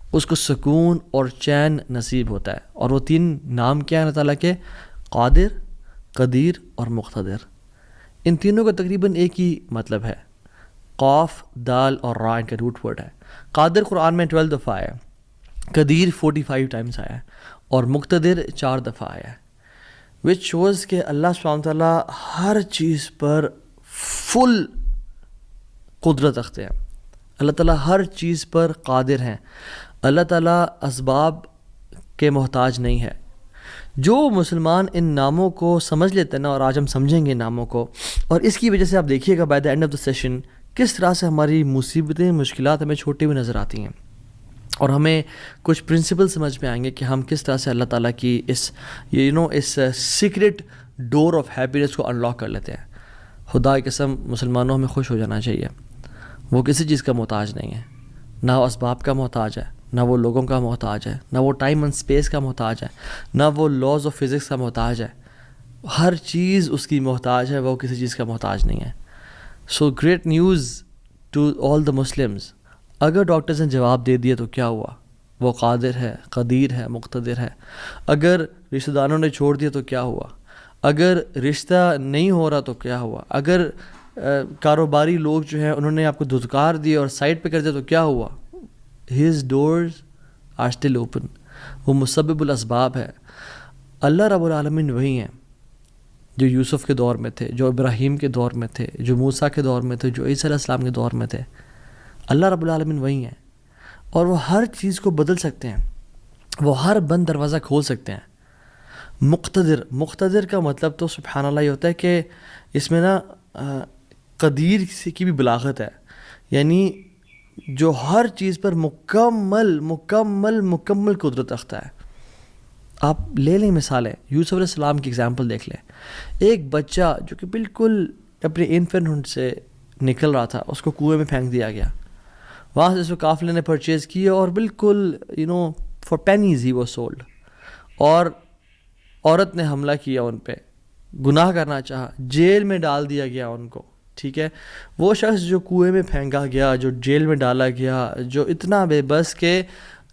اس کو سکون اور چین نصیب ہوتا ہے. اور وہ 3 نام کیا ہیں اللہ تعالیٰ کے؟ قادر، قدیر اور مقتدر. ان تینوں کا تقریباً ایک ہی مطلب ہے. قاف، دال اور را ان کا روٹ ورڈ ہے. قادر قرآن میں 12 دفعہ آیا ہے، قدیر 45 ٹائمز آیا ہے، اور مقتدر 4 دفعہ آیا ہے. وچ شوز کہ اللہ سبحانہ تعالیٰ ہر چیز پر فل قدرت رکھتے ہیں. اللہ تعالیٰ ہر چیز پر قادر ہیں. اللہ تعالیٰ اسباب کے محتاج نہیں ہے. جو مسلمان ان ناموں کو سمجھ لیتے ہیں نا، اور آج ہم سمجھیں گے ناموں کو، اور اس کی وجہ سے آپ دیکھیے گا by the end of the session کس طرح سے ہماری مصیبتیں، مشکلات ہمیں چھوٹی ہوئی نظر آتی ہیں، اور ہمیں کچھ پرنسپل سمجھ میں آئیں گے کہ ہم کس طرح سے اللہ تعالیٰ کی اس سیکرٹ ڈور آف ہیپینس کو انلاک کر لیتے ہیں. خدا کی قسم مسلمانوں ہمیں خوش ہو جانا چاہیے. وہ کسی چیز کا محتاج نہیں ہے، نہ وہ اسباب کا محتاج ہے، نہ وہ لوگوں کا محتاج ہے، نہ وہ ٹائم اینڈ اسپیس کا محتاج ہے، نہ وہ لاز آف فزکس کا محتاج ہے. ہر چیز اس کی محتاج ہے، وہ کسی چیز کا محتاج نہیں ہے. So great news to all the Muslims. اگر ڈاکٹرز نے جواب دے دیا تو کیا ہوا؟ وہ قادر ہے، قدیر ہے، مقتدر ہے. اگر رشتہ داروں نے چھوڑ دیا تو کیا ہوا؟ اگر رشتہ نہیں ہو رہا تو کیا ہوا؟ اگر کاروباری لوگ جو ہیں انہوں نے آپ کو دھتکار دیا اور سائڈ پہ کر دیا تو کیا ہوا؟ His doors are still open. وہ مسبب الاسباب ہے. اللہ رب العالمین وہی ہیں جو یوسف کے دور میں تھے، جو ابراہیم کے دور میں تھے، جو موسیٰ کے دور میں تھے، جو عیسیٰ علیہ السلام کے دور میں تھے. اللہ رب العالمین وہی ہیں، اور وہ ہر چیز کو بدل سکتے ہیں. وہ ہر بند دروازہ کھول سکتے ہیں. مقتدر کا مطلب تو سبحان اللہ یہ ہوتا ہے کہ اس میں نا قدیر کی بھی بلاغت ہے، یعنی جو ہر چیز پر مکمل مکمل مکمل قدرت رکھتا ہے. آپ لے لیں مثالیں، یوسف علیہ السلام کی اگزامپل دیکھ لیں. ایک بچہ جو کہ بالکل اپنے انفینٹ سے نکل رہا تھا، اس کو کنویں میں پھینک دیا گیا. وہاں سے اس کو قافلے نے پرچیز کیا اور بالکل for pennies he was sold. اور عورت نے حملہ کیا ان پہ، گناہ کرنا چاہا، جیل میں ڈال دیا گیا ان کو. ٹھیک ہے، وہ شخص جو کنویں میں پھینکا گیا، جو جیل میں ڈالا گیا، جو اتنا بے بس کہ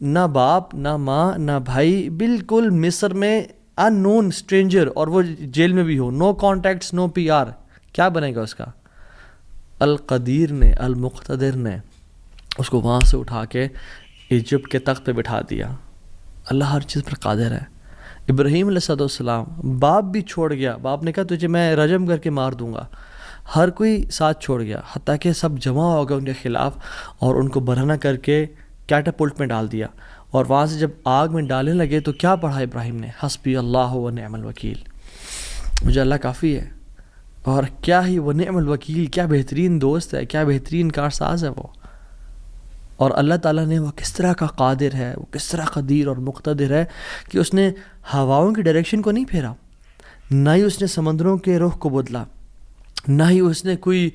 نہ باپ نہ ماں نہ بھائی، بالکل مصر میں ان نون اسٹرینجر، اور وہ جیل میں بھی ہو، نو کانٹیکٹس نو پی آر، کیا بنے گا اس کا؟ القدیر نے، المقتدر نے اس کو وہاں سے اٹھا کے ایجپٹ کے تخت پہ بٹھا دیا. اللہ ہر چیز پر قادر ہے. ابراہیم علیہ السلام باپ بھی چھوڑ گیا، باپ نے کہا تجھے میں رجم کر کے مار دوں گا. ہر کوئی ساتھ چھوڑ گیا، حتیٰ کہ سب جمع ہو گئے ان کے خلاف، اور ان کو برہنہ کر کے کیٹاپلٹ میں ڈال دیا. اور وہاں سے جب آگ میں ڈالنے لگے تو کیا پڑھا ابراہیم نے؟ حسبی اللہ و نعم الوکیل، مجھے اللہ کافی ہے. اور کیا ہی وہ نعم الوکیل، کیا بہترین دوست ہے، کیا بہترین کارساز ہے وہ. اور اللہ تعالیٰ نے وہ کس طرح کا قادر ہے، وہ کس طرح قدیر اور مقتدر ہے کہ اس نے ہواؤں کی ڈائریکشن کو نہیں پھیرا، نہ ہی اس نے سمندروں کے رخ کو بدلا، نہ ہی اس نے کوئی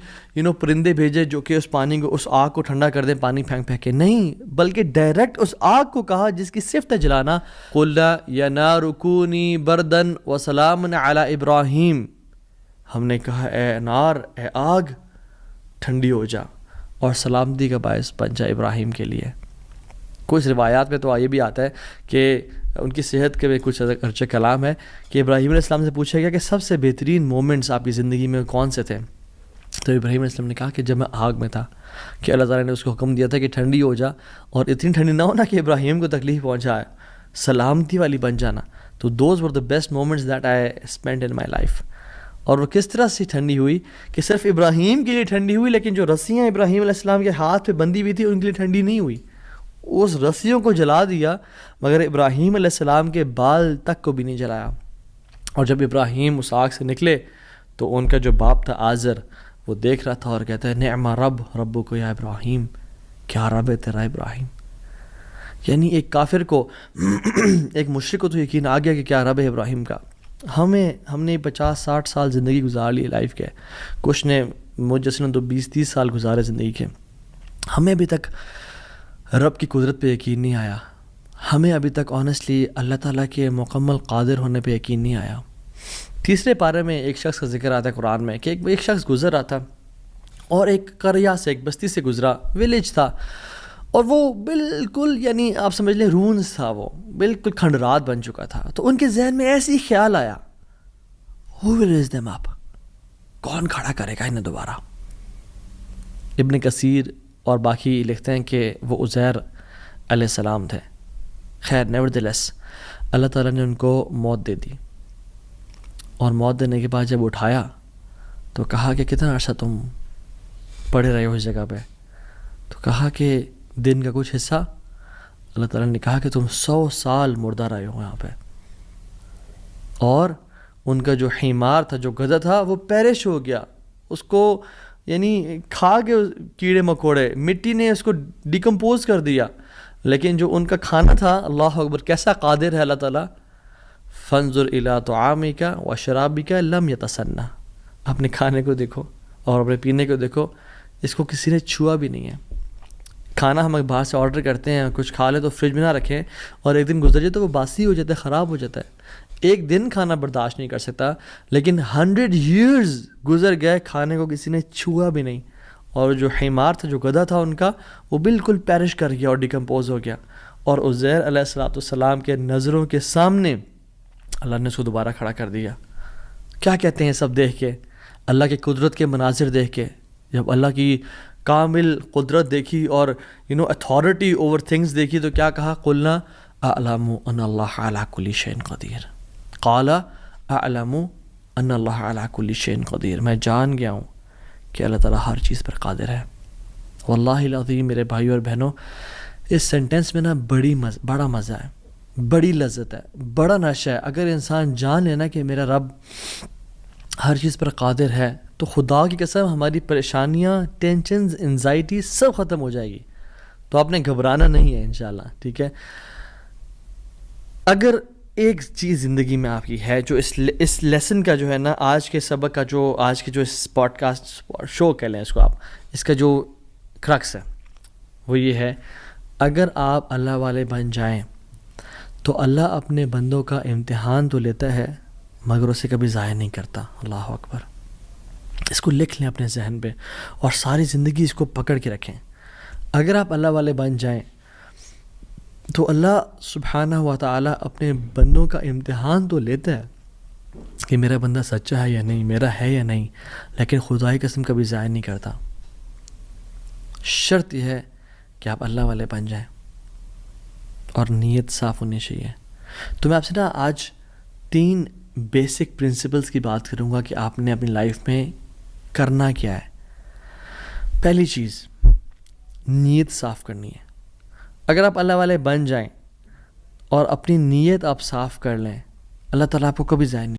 پرندے بھیجے جو کہ اس پانی کو، اس آگ کو ٹھنڈا کر دیں پانی پھینک پھینک کے. نہیں، بلکہ ڈائریکٹ اس آگ کو کہا جس کی صفت ہے جلانا، قُلْنَا يَا نَارُ كُونِي بَرْدًا وَسَلَامًا عَلَىٰ إِبْرَاهِيمَ. ہم نے کہا اے نار، اے آگ ٹھنڈی ہو جا اور سلامتی کا باعث بن جا ابراہیم کے لیے. کچھ روایات میں تو یہ بھی آتا ہے کہ ان کی صحت کے بھی کچھ ارچہ کلام ہے کہ ابراہیم علیہ السلام سے پوچھا گیا کہ سب سے بہترین مومنٹس آپ کی زندگی میں کون سے تھے؟ تو ابراہیم علیہ السلام نے کہا کہ جب میں آگ میں تھا، کہ اللہ تعالیٰ نے اس کو حکم دیا تھا کہ ٹھنڈی ہو جا، اور اتنی ٹھنڈی نہ ہونا کہ ابراہیم کو تکلیف پہنچائے، سلامتی والی بن جانا. تو those were the best moments that I spend in my life. اور وہ کس طرح سے ٹھنڈی ہوئی کہ صرف ابراہیم کے لیے ٹھنڈی ہوئی، لیکن جو رسیاں ابراہیم علیہ السلام کے ہاتھ پہ بندھی ہوئی تھی ان کے لیے ٹھنڈی نہیں ہوئی. اس رسیوں کو جلا دیا مگر ابراہیم علیہ السلام کے بال تک کو بھی نہیں جلایا. اور جب ابراہیم اس آگ سے نکلے تو ان کا جو باپ تھا آزر، وہ دیکھ رہا تھا اور کہتا ہے نعم رب کو یا ابراہیم، کیا رب ہے تیرا ابراہیم. یعنی ایک کافر کو ایک مشرک کو تو یقین آ گیا کہ کیا رب ہے ابراہیم کا. ہم نے 50-60 سال زندگی گزار لی لائف کے، کچھ نے مجھ جیسے نے تو 20-30 سال گزارے زندگی کے. ہمیں ابھی تک رب کی قدرت پہ یقین نہیں آیا. ہمیں ابھی تک آنیسٹلی اللہ تعالیٰ کے مکمل قادر ہونے پہ یقین نہیں آیا. تیسرے پارے میں ایک شخص کا ذکر آتا ہے قرآن میں کہ ایک شخص گزر رہا تھا، اور ایک قریہ سے، ایک بستی سے گزرا، ولیج تھا، اور وہ بالکل یعنی آپ سمجھ لیں رونز تھا، وہ بالکل کھنڈرات بن چکا تھا. تو ان کے ذہن میں ایسے ہی خیال آیا who will raise them up، کون کھڑا کرے گا انہیں دوبارہ. ابن کثیر اور باقی لکھتے ہیں کہ وہ عزیر علیہ السلام تھے. خیر نیورتھلیس اللہ تعالیٰ نے ان کو موت دے دی، اور موت دینے کے بعد جب اٹھایا تو کہا کہ کتنا عرصہ تم پڑے رہے ہو اس جگہ پہ؟ تو کہا کہ دن کا کچھ حصہ. اللہ تعالیٰ نے کہا کہ تم 100 سال مردہ رہے ہو یہاں پہ. اور ان کا جو حمار تھا، جو گدھا تھا، وہ پیرش ہو گیا. اس کو یعنی کھا کے کیڑے مکوڑے، مٹی نے اس کو ڈیکمپوز کر دیا. لیکن جو ان کا کھانا تھا، اللہ اکبر کیسا قادر ہے اللہ تعالیٰ. فانظر الی طعامک و شرابک لم یتسنہ، اپنے کھانے کو دیکھو اور اپنے پینے کو دیکھو، اس کو کسی نے چھوا بھی نہیں ہے. کھانا ہم باہر سے آرڈر کرتے ہیں، کچھ کھا لیں تو فریج میں نہ رکھیں، اور ایک دن گزر جائے تو وہ باسی ہو جاتا ہے، خراب ہو جاتا ہے. ایک دن کھانا برداشت نہیں کر سکتا، لیکن 100 years گزر گئے، کھانے کو کسی نے چھوا بھی نہیں. اور جو حمار تھا، جو گدھا تھا ان کا، وہ بالکل پیرش کر گیا اور ڈیکمپوز ہو گیا. اور عزیر علیہ السلام کے نظروں کے سامنے اللہ نے اس کو دوبارہ کھڑا کر دیا. کیا کہتے ہیں سب دیکھ کے، اللہ کی قدرت کے مناظر دیکھ کے، جب اللہ کی کامل قدرت دیکھی اور اتھارٹی اوور تھنگس دیکھی، تو کیا کہا؟ قلنا اعلم ان اللہ علی کل شیء قدیر. قال اعلم ان اللہ علی کل شیء قدیر، میں جان گیا ہوں کہ اللہ تعالیٰ ہر چیز پر قادر ہے. واللہ العظیم میرے بھائیو اور بہنوں، اس سینٹنس میں نا بڑا مزہ ہے، بڑی لذت ہے، بڑا نشہ ہے. اگر انسان جان لینا کہ میرا رب ہر چیز پر قادر ہے، تو خدا کی قسم ہماری پریشانیاں، ٹینشنز، انزائٹی سب ختم ہو جائے گی. تو آپ نے گھبرانا نہیں ہے انشاءاللہ، ٹھیک ہے. اگر ایک چیز زندگی میں آپ کی ہے جو اس لیسن کا جو ہے نا، آج کے سبق کا، جو آج کے جو اس پوڈ کاسٹ شو کہہ لیں اس کو آپ، اس کا جو کرکس ہے وہ یہ ہے: اگر آپ اللہ والے بن جائیں تو اللہ اپنے بندوں کا امتحان تو لیتا ہے، مگر اسے کبھی ضائع نہیں کرتا. اللہ اکبر. اس کو لکھ لیں اپنے ذہن پہ اور ساری زندگی اس کو پکڑ کے رکھیں. اگر آپ اللہ والے بن جائیں تو اللہ سبحانہ و تعالیٰ اپنے بندوں کا امتحان تو لیتا ہے کہ میرا بندہ سچا ہے یا نہیں، میرا ہے یا نہیں، لیکن خدا کی قسم کبھی ضائع نہیں کرتا. شرط یہ ہے کہ آپ اللہ والے بن جائیں اور نیت صاف ہونی چاہیے. تو میں آپ سے نا آج 3 بیسک پرنسپلز کی بات کروں گا کہ آپ نے اپنی لائف میں کرنا کیا ہے. پہلی چیز، نیت صاف کرنی ہے. اگر آپ اللہ والے بن جائیں اور اپنی نیت آپ صاف کر لیں، اللہ تعالیٰ آپ کو کبھی ضائع نہیں